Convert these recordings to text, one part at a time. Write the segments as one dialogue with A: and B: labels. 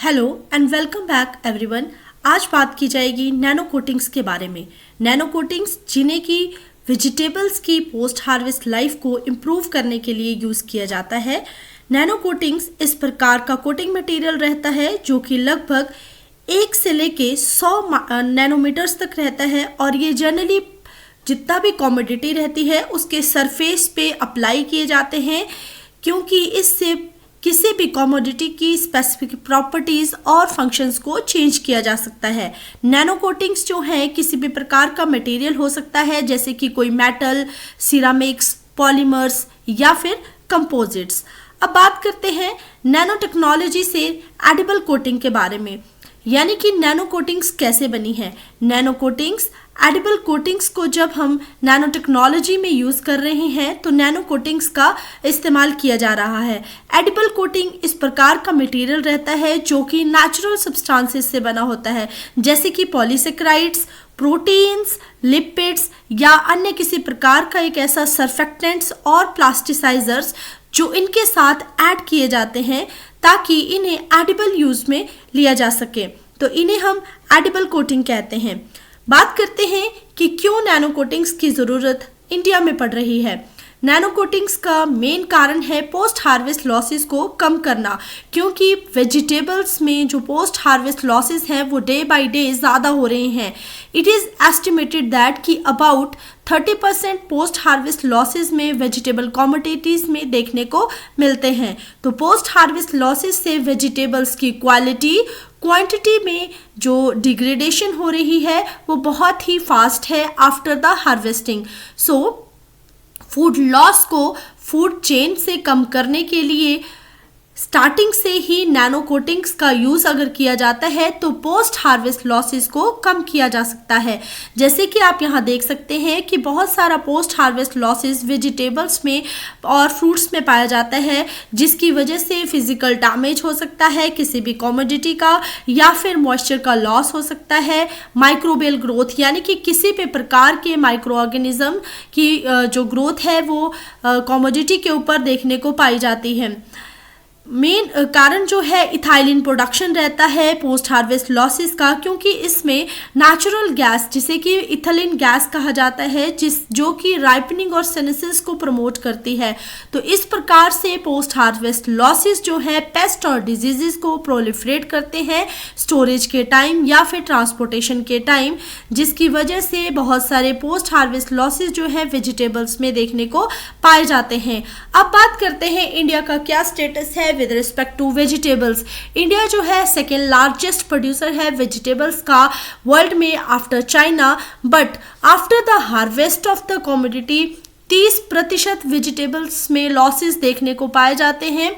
A: Hello and welcome back everyone. आज बात की जाएगी नैनो कोटिंग्स के बारे में। नैनो कोटिंग्स जिन्हें की वेजिटेबल्स की पोस्ट हार्वेस्ट लाइफ को इम्प्रूव करने के लिए यूज़ किया जाता है। नैनो कोटिंग्स इस प्रकार का कोटिंग मटेरियल रहता है जो कि लगभग 1 से लेके 100 नैनोमीटर्स तक रहता है और ये जनरली जितना भी कमोडिटी रहती है उसके सरफेस पे अप्लाई किए जाते हैं, क्योंकि इससे किसी भी कमोडिटी की स्पेसिफिक प्रॉपर्टीज और फंक्शंस को चेंज किया जा सकता है। नैनो कोटिंग्स जो है किसी भी प्रकार का मटेरियल हो सकता है, जैसे कि कोई मेटल, सिरामिक्स, पॉलीमर्स या फिर कंपोजिट्स। अब बात करते हैं नैनो टेक्नोलॉजी से एडिबल कोटिंग के बारे में, यानी कि नैनो कोटिंग्स कैसे बनी है। नैनो कोटिंग्स एडिबल कोटिंग्स को जब हम नैनो टेक्नोलॉजी में यूज़ कर रहे हैं तो नैनो कोटिंग्स का इस्तेमाल किया जा रहा है। एडिबल कोटिंग इस प्रकार का मटेरियल रहता है जो कि नेचुरल सब्सटेंसेस से बना होता है, जैसे कि पॉलीसेकेराइड्स, प्रोटीन्स, लिपिड्स या अन्य किसी प्रकार का एक ऐसा सर्फेक्टेंट्स और प्लास्टिसाइजर्स जो इनके साथ ऐड किए जाते हैं ताकि इन्हें एडिबल यूज़ में लिया जा सके, तो इन्हें हम एडिबल कोटिंग कहते हैं। बात करते हैं कि क्यों नैनो कोटिंग्स की ज़रूरत इंडिया में पड़ रही है। नैनो कोटिंग्स का मेन कारण है पोस्ट हार्वेस्ट लॉसेस को कम करना, क्योंकि वेजिटेबल्स में जो पोस्ट हार्वेस्ट लॉसेस हैं वो डे बाय डे ज़्यादा हो रहे हैं। इट इज़ एस्टिमेटेड दैट कि अबाउट 30% पोस्ट हार्वेस्ट लॉसेस में वेजिटेबल कमोडिटीज़ में देखने को मिलते हैं। तो पोस्ट हार्वेस्ट लॉसेस से वेजिटेबल्स की क्वांटिटी में जो डिग्रेडेशन हो रही है वो बहुत ही फास्ट है after the harvesting. So food loss को फूड चेन से कम करने के लिए स्टार्टिंग से ही नैनो कोटिंग्स का यूज़ अगर किया जाता है तो पोस्ट हार्वेस्ट लॉसेस को कम किया जा सकता है। जैसे कि आप यहाँ देख सकते हैं कि बहुत सारा पोस्ट हार्वेस्ट लॉसेस वेजिटेबल्स में और फ्रूट्स में पाया जाता है, जिसकी वजह से फिजिकल डैमेज हो सकता है किसी भी कमोडिटी का, या फिर मॉइस्चर का लॉस हो सकता है, माइक्रोबियल ग्रोथ यानी कि किसी भी प्रकार के माइक्रो ऑर्गेनिज्म की जो ग्रोथ है वो कमोडिटी के ऊपर देखने को पाई जाती है। मेन कारण जो है इथाइलिन प्रोडक्शन रहता है पोस्ट हार्वेस्ट लॉसेस का, क्योंकि इसमें नेचुरल गैस जिसे कि इथिलीन गैस कहा जाता है जो कि राइपनिंग और सिनेसिस को प्रमोट करती है। तो इस प्रकार से पोस्ट हार्वेस्ट लॉसेस जो है पेस्ट और डिजीजेस को प्रोलिफरेट करते हैं स्टोरेज के टाइम या फिर ट्रांसपोर्टेशन के टाइम, जिसकी वजह से बहुत सारे पोस्ट हार्वेस्ट लॉसेस जो है वेजिटेबल्स में देखने को पाए जाते हैं। अब बात करते हैं इंडिया का क्या स्टेटस है with respect to vegetables. India जो है सेकेंड लार्जेस्ट प्रोड्यूसर है वेजिटेबल्स का वर्ल्ड में after China, but after the harvest of the commodity 30% vegetables में लॉसेस देखने को पाए जाते हैं।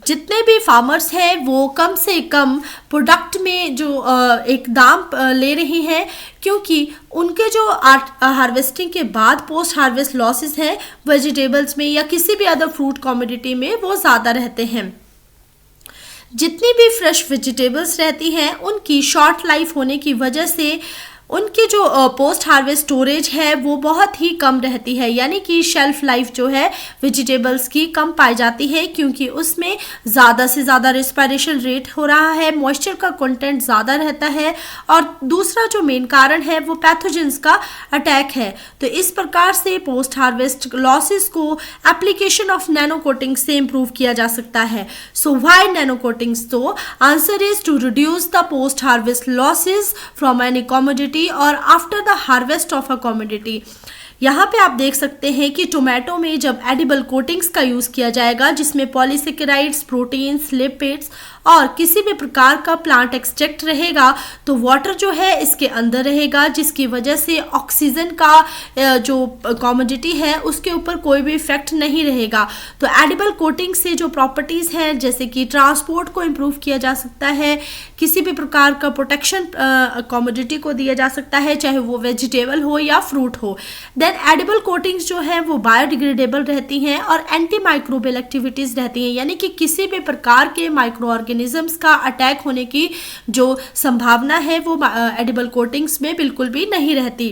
A: जितने भी फार्मर्स हैं वो कम से कम प्रोडक्ट में जो एक दाम ले रहे हैं, क्योंकि उनके जो हार्वेस्टिंग के बाद पोस्ट हार्वेस्ट लॉसेस हैं वेजिटेबल्स में या किसी भी अदर फ्रूट कमोडिटी में वो ज़्यादा रहते हैं। जितनी भी फ्रेश वेजिटेबल्स रहती हैं उनकी शॉर्ट लाइफ होने की वजह से उनकी जो पोस्ट हार्वेस्ट स्टोरेज है वो बहुत ही कम रहती है, यानी कि शेल्फ लाइफ जो है वेजिटेबल्स की कम पाई जाती है, क्योंकि उसमें ज़्यादा से ज़्यादा रेस्पिरेशन रेट हो रहा है, मॉइस्चर का कंटेंट ज़्यादा रहता है, और दूसरा जो मेन कारण है वो पैथोजेंस का अटैक है। तो इस प्रकार से पोस्ट हार्वेस्ट लॉसेस को एप्लीकेशन ऑफ नैनो कोटिंग से इम्प्रूव किया जा सकता है। So why nano coatings? तो answer is to reduce the post harvest losses from any commodity और after the harvest of a commodity. यहाँ पे आप देख सकते हैं कि टोमेटो में जब एडिबल कोटिंग्स का यूज़ किया जाएगा जिसमें पॉलीसेकेराइड्स, प्रोटीन्स, लिपिड्स और किसी भी प्रकार का प्लांट एक्सट्रैक्ट रहेगा तो वाटर जो है इसके अंदर रहेगा, जिसकी वजह से ऑक्सीजन का जो कमोडिटी है उसके ऊपर कोई भी इफेक्ट नहीं रहेगा। तो एडिबल कोटिंग से जो प्रॉपर्टीज़ हैं जैसे कि ट्रांसपोर्ट को इम्प्रूव किया जा सकता है, किसी भी प्रकार का प्रोटेक्शन कमोडिटी को दिया जा सकता है, चाहे वो वेजिटेबल हो या फ्रूट हो। एडिबल कोटिंग्स जो है वो बायोडिग्रेडेबल रहती हैं और एंटी माइक्रोबियल एक्टिविटीज़ रहती हैं, यानी कि किसी भी प्रकार के माइक्रो ऑर्गेनिजम्स का अटैक होने की जो संभावना है वो एडिबल कोटिंग्स में बिल्कुल भी नहीं रहती।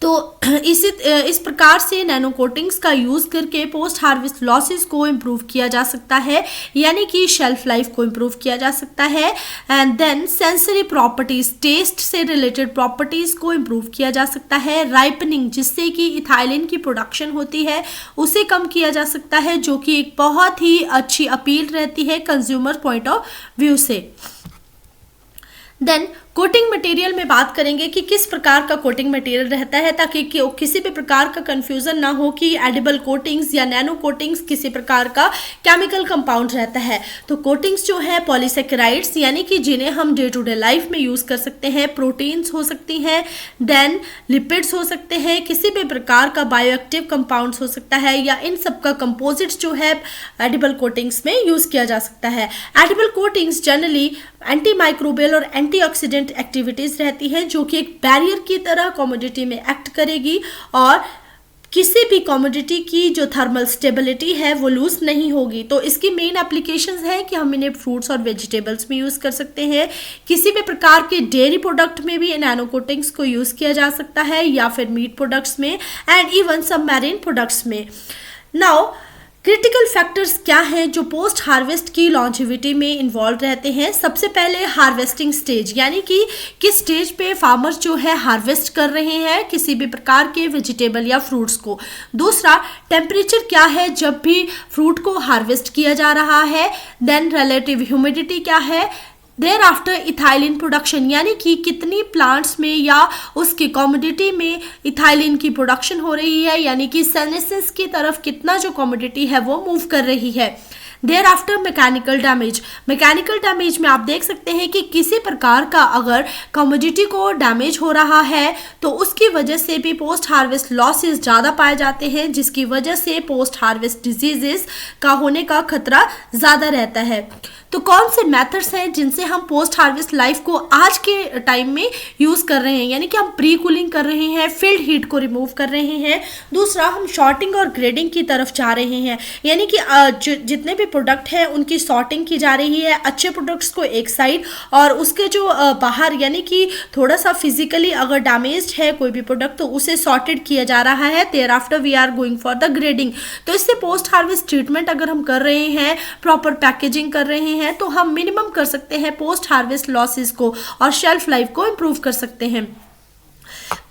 A: तो इस प्रकार से नैनो कोटिंग्स का यूज़ करके पोस्ट हार्वेस्ट लॉसेस को इम्प्रूव किया जा सकता है, यानी कि शेल्फ लाइफ को इम्प्रूव किया जा सकता है। And then sensory properties, test से रिलेटेड प्रॉपर्टीज़ को इम्प्रूव किया जा सकता है। राइपनिंग, जिससे कि इथाइलिन की प्रोडक्शन होती है, उसे कम किया जा सकता है, जो कि एक बहुत ही अच्छी अपील रहती है कंज्यूमर पॉइंट ऑफ व्यू से। देन कोटिंग मटेरियल में बात करेंगे कि किस प्रकार का कोटिंग मटेरियल रहता है, ताकि किसी भी प्रकार का कंफ्यूजन ना हो कि एडिबल कोटिंग्स या नैनो कोटिंग्स किसी प्रकार का केमिकल कंपाउंड रहता है। तो कोटिंग्स जो है पॉलीसेकेराइड्स, यानी कि जिन्हें हम डे टू डे लाइफ में यूज़ कर सकते हैं, प्रोटीन्स हो सकती हैं, देन लिपिड्स हो सकते हैं, किसी भी प्रकार का बायोएक्टिव कंपाउंड्स हो सकता है, या इन सब का कंपोजिट्स जो है एडिबल कोटिंग्स में यूज़ किया जा सकता है। Edible coatings generally anti microbial और एंटीऑक्सीडेंट एक्टिविटीज रहती है, जो कि एक बैरियर की तरह कमोडिटी में एक्ट करेगी और किसी भी कमोडिटी की जो थर्मल स्टेबिलिटी है वो लूज नहीं होगी। तो इसकी मेन एप्लीकेशंस है कि हम इन्हें फ्रूट्स और वेजिटेबल्स में यूज़ कर सकते हैं, किसी भी प्रकार के डेयरी प्रोडक्ट में भी नैनो कोटिंग्स को यूज़ किया जा सकता है, या फिर मीट प्रोडक्ट्स में, एंड इवन सब मैरीन प्रोडक्ट्स में। नाउ क्रिटिकल फैक्टर्स क्या हैं जो पोस्ट हार्वेस्ट की लॉन्जिविटी में इन्वॉल्व रहते हैं। सबसे पहले हार्वेस्टिंग स्टेज, यानी कि किस स्टेज पे फार्मर्स जो है हार्वेस्ट कर रहे हैं किसी भी प्रकार के वेजिटेबल या फ्रूट्स को। दूसरा, टेम्परेचर क्या है जब भी फ्रूट को हार्वेस्ट किया जा रहा है। देन रिलेटिव ह्यूमिडिटी क्या है। देयर आफ्टर इथाइलिन प्रोडक्शन, यानी कि कितनी प्लांट्स में या उसकी कमोडिटी में इथाइलिन की प्रोडक्शन हो रही है, यानी कि सेनेसिस की तरफ कितना जो कमोडिटी है वो मूव कर रही है। Thereafter mechanical damage, mechanical damage में आप देख सकते हैं कि किसी प्रकार का अगर कमोडिटी को डैमेज हो रहा है तो उसकी वजह से भी पोस्ट हार्वेस्ट लॉसेस ज़्यादा पाए जाते हैं, जिसकी वजह से पोस्ट हार्वेस्ट डिजीजेस का होने का खतरा ज़्यादा रहता है। तो कौन से मेथड्स हैं जिनसे हम पोस्ट हार्वेस्ट लाइफ को आज के टाइम में यूज़ कर रहे हैं, यानी कि हम प्री कूलिंग कर रहे हैं, फील्ड हीट को रिमूव कर रहे हैं। दूसरा, हम शॉर्टिंग और ग्रेडिंग की तरफ जा रहे हैं, यानी कि जितने भी प्रोडक्ट हैं उनकी सॉर्टिंग की जा रही है, अच्छे प्रोडक्ट्स को एक साइड और उसके जो बाहर, यानी कि थोड़ा सा फिजिकली अगर डैमेज्ड है कोई भी प्रोडक्ट तो उसे सॉर्टेड किया जा रहा है। Thereafter we are going for the grading. तो इससे पोस्ट हार्वेस्ट ट्रीटमेंट अगर हम कर रहे हैं, प्रॉपर पैकेजिंग कर रहे हैं, तो हम मिनिमम कर सकते हैं पोस्ट हार्वेस्ट लॉसेस को और शेल्फ लाइफ को इम्प्रूव कर सकते हैं।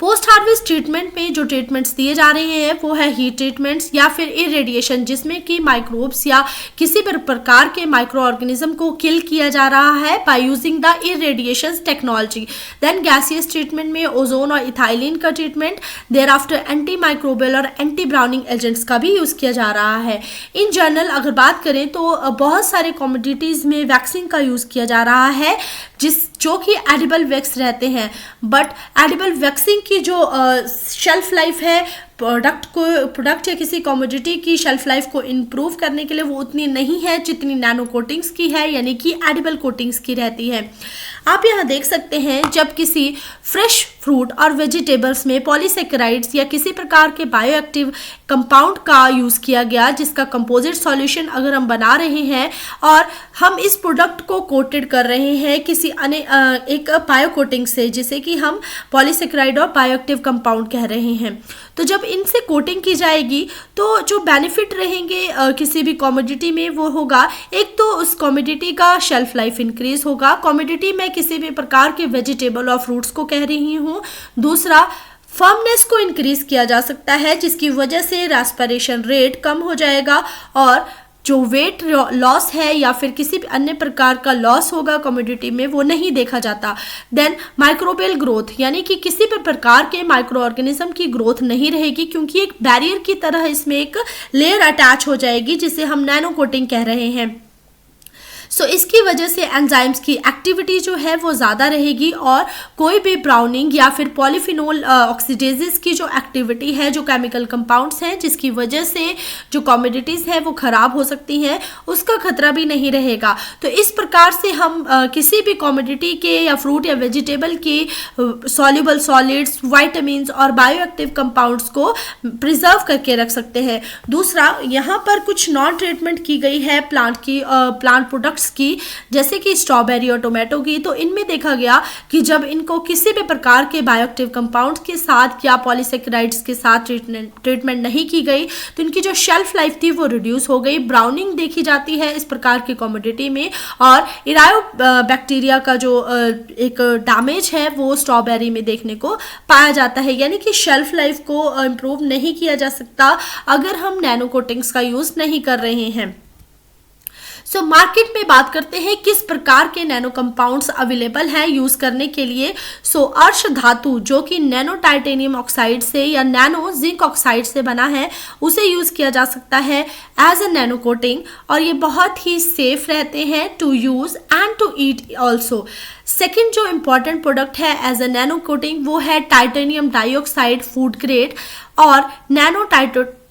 A: पोस्ट हार्वेस्ट ट्रीटमेंट में जो ट्रीटमेंट्स दिए जा रहे हैं वो है हीट ट्रीटमेंट्स या फिर इरेडिएशन, जिसमें कि माइक्रोब्स या किसी भी प्रकार के माइक्रो ऑर्गेनिज्म को किल किया जा रहा है by using the irradiation technology. Then gaseous treatment में ओजोन और इथाइलिन का treatment, thereafter anti microbial और एंटी ब्राउनिंग एजेंट्स का भी यूज़ किया जा रहा है। इन जनरल अगर बात करें तो बहुत सारे कमोडिटीज़ में वैक्सीन का यूज़ किया जा रहा है, जो कि एडिबल वैक्स रहते हैं, बट एडिबल वैक्सिंग की जो शेल्फ लाइफ है प्रोडक्ट या किसी कमोडिटी की शेल्फ लाइफ को इम्प्रूव करने के लिए वो उतनी नहीं है जितनी नैनो कोटिंग्स की है, यानी कि एडिबल कोटिंग्स की रहती है। आप यहाँ देख सकते हैं जब किसी फ्रेश फ्रूट और वेजिटेबल्स में पॉलीसेकेराइड्स या किसी प्रकार के बायोएक्टिव कंपाउंड का यूज़ किया गया, जिसका कंपोजिट सॉल्यूशन अगर हम बना रहे हैं और हम इस प्रोडक्ट को कोटेड कर रहे हैं किसी एक बायो कोटिंग से, जिसे कि हम पॉलीसेकेराइड और बायोएक्टिव कंपाउंड कह रहे हैं, तो जब इनसे कोटिंग की जाएगी तो जो बेनिफिट रहेंगे किसी भी कमोडिटी में वो होगा, एक तो उस कमोडिटी का शेल्फ लाइफ इंक्रीज होगा, कमोडिटी में किसी भी प्रकार के वेजिटेबल और फ्रूट्स को कह रही हूँ। दूसरा, फर्मनेस को इंक्रीज किया जा सकता है, जिसकी वजह से रेस्पिरेशन रेट कम हो जाएगा और जो वेट लॉस है या फिर किसी भी अन्य प्रकार का लॉस होगा कमोडिटी में वो नहीं देखा जाता। देन माइक्रोबियल ग्रोथ, यानी कि किसी भी प्रकार के माइक्रो ऑर्गेनिज्म की ग्रोथ नहीं रहेगी, क्योंकि एक बैरियर की तरह इसमें एक लेयर अटैच हो जाएगी, जिसे हम नैनो कोटिंग कह रहे हैं। सो इसकी वजह से एंजाइम्स की एक्टिविटी जो है वो ज़्यादा रहेगी और कोई भी ब्राउनिंग या फिर पॉलीफिनोल ऑक्सीडेजेस की जो एक्टिविटी है, जो केमिकल कंपाउंड्स हैं जिसकी वजह से जो कमोडिटीज़ है वो ख़राब हो सकती हैं, उसका खतरा भी नहीं रहेगा। तो इस प्रकार से हम किसी भी कमोडिटी के या फ्रूट या वेजिटेबल की सॉल्युबल सॉलिड्स, वाइटामिन और बायोएक्टिव कंपाउंड्स को प्रिजर्व करके रख सकते हैं। दूसरा, यहाँ पर कुछ नॉन ट्रीटमेंट की गई है प्लांट प्रोडक्ट्स प्रोडक्ट्स की, जैसे कि स्ट्रॉबेरी और टोमेटो की, तो इनमें देखा गया कि जब इनको किसी भी प्रकार के बायोएक्टिव कंपाउंड्स के साथ या पॉलीसेकेराइड्स के साथ ट्रीटमेंट नहीं की गई तो इनकी जो शेल्फ लाइफ थी वो रिड्यूस हो गई। ब्राउनिंग देखी जाती है इस प्रकार की कमोडिटी में, और इरायो बैक्टीरिया का जो एक डैमेज है वो स्ट्रॉबेरी में देखने को पाया जाता है। यानी कि शेल्फ लाइफ को इम्प्रूव नहीं किया जा सकता अगर हम नैनो कोटिंग्स का यूज़ नहीं कर रहे हैं। सो मार्केट में बात करते हैं किस प्रकार के नैनो कंपाउंड्स अवेलेबल हैं यूज़ करने के लिए। सो अर्श धातु जो कि नैनो टाइटेनियम ऑक्साइड से या नैनो जिंक ऑक्साइड से बना है उसे यूज़ किया जा सकता है एज अ नैनो कोटिंग, और ये बहुत ही सेफ रहते हैं to use and to eat also. Second जो इम्पॉर्टेंट प्रोडक्ट है एज अ नैनो कोटिंग वो है टाइटेनियम डाइऑक्साइड फूड ग्रेड और नैनो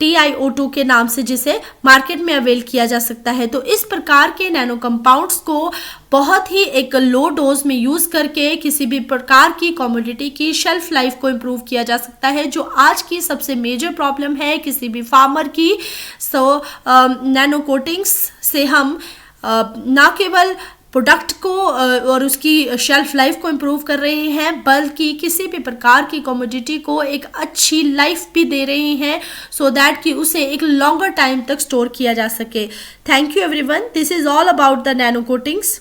A: TiO2 के नाम से जिसे मार्केट में अवेल किया जा सकता है। तो इस प्रकार के नैनो कंपाउंड्स को बहुत ही एक लो डोज में यूज़ करके किसी भी प्रकार की कमोडिटी की शेल्फ लाइफ को इम्प्रूव किया जा सकता है, जो आज की सबसे मेजर प्रॉब्लम है किसी भी फार्मर की। सो नैनो कोटिंग्स से हम ना केवल प्रोडक्ट को और उसकी शेल्फ लाइफ को इम्प्रूव कर रहे हैं बल्कि किसी भी प्रकार की कमोडिटी को एक अच्छी लाइफ भी दे रहे हैं सो दैट कि उसे एक लॉन्गर टाइम तक स्टोर किया जा सके। Thank you everyone, this is all about the nano coatings.